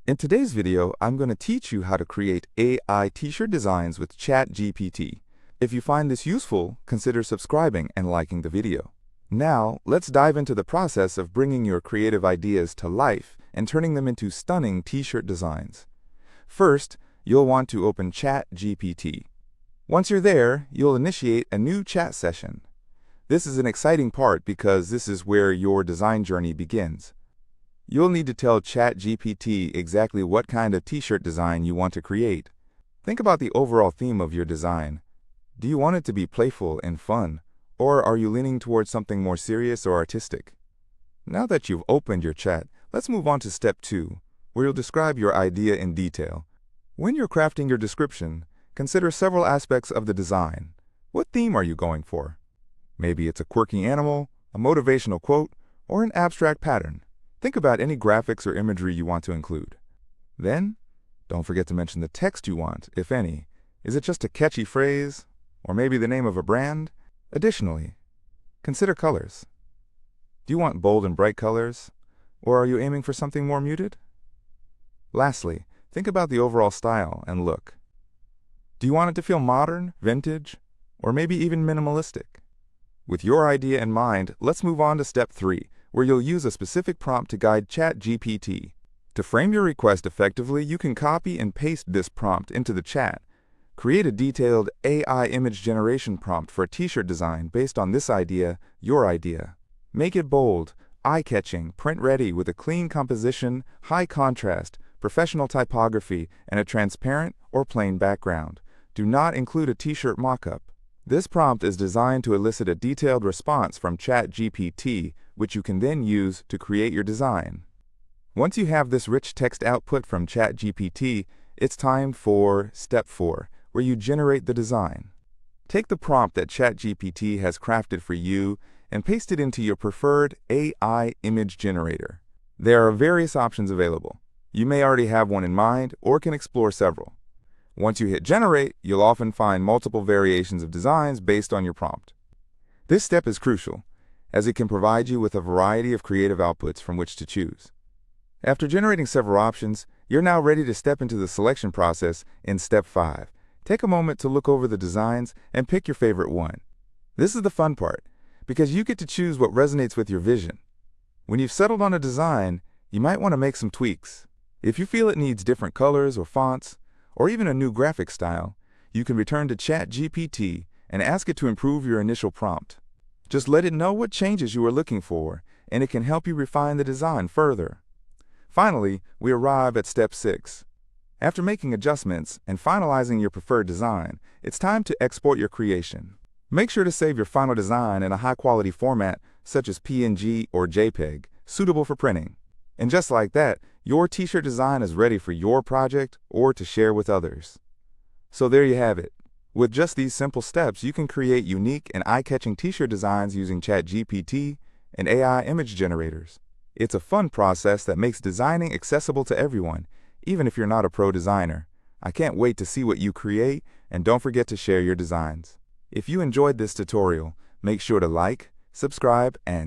In today's video, I'm going to teach you how to create AI t-shirt designs with ChatGPT. If you find this useful, consider subscribing and liking the video. Now, let's dive into the process of bringing your creative ideas to life and turning them into stunning t-shirt designs. First, you'll want to open ChatGPT. Once you're there, you'll initiate a new chat session. This is an exciting part because this is where your design journey begins. You'll need to tell ChatGPT exactly what kind of t-shirt design you want to create. Think about the overall theme of your design. Do you want it to be playful and fun, or are you leaning towards something more serious or artistic? Now that you've opened your chat, let's move on to step 2, where you'll describe your idea in detail. When you're crafting your description, consider several aspects of the design. What theme are you going for? Maybe it's a quirky animal, a motivational quote, or an abstract pattern. Think about any graphics or imagery you want to include. Then, don't forget to mention the text you want, if any. Is it just a catchy phrase, or maybe the name of a brand? Additionally, consider colors. Do you want bold and bright colors, or are you aiming for something more muted? Lastly, think about the overall style and look. Do you want it to feel modern, vintage, or maybe even minimalistic? With your idea in mind, let's move on to step 3, where you'll use a specific prompt to guide ChatGPT. To frame your request effectively, you can copy and paste this prompt into the chat. Create a detailed AI image generation prompt for a t-shirt design based on this idea, your idea. Make it bold, eye-catching, print-ready with a clean composition, high contrast, professional typography, and a transparent or plain background. Do not include a t-shirt mock-up. This prompt is designed to elicit a detailed response from ChatGPT, which you can then use to create your design. Once you have this rich text output from ChatGPT, it's time for step 4, where you generate the design. Take the prompt that ChatGPT has crafted for you and paste it into your preferred AI image generator. There are various options available. You may already have one in mind or can explore several. Once you hit generate, you'll often find multiple variations of designs based on your prompt. This step is crucial, as it can provide you with a variety of creative outputs from which to choose. After generating several options, you're now ready to step into the selection process in step 5. Take a moment to look over the designs and pick your favorite one. This is the fun part, because you get to choose what resonates with your vision. When you've settled on a design, you might want to make some tweaks. If you feel it needs different colors or fonts, or even a new graphic style, you can return to ChatGPT and ask it to improve your initial prompt. Just let it know what changes you are looking for, and it can help you refine the design further. Finally, we arrive at step 6. After making adjustments and finalizing your preferred design, it's time to export your creation. Make sure to save your final design in a high-quality format such as PNG or JPEG, suitable for printing. And just like that, your t-shirt design is ready for your project or to share with others. So there you have it. With just these simple steps, you can create unique and eye-catching t-shirt designs using ChatGPT and AI image generators. It's a fun process that makes designing accessible to everyone, even if you're not a pro designer. I can't wait to see what you create, and don't forget to share your designs. If you enjoyed this tutorial, make sure to like, subscribe, and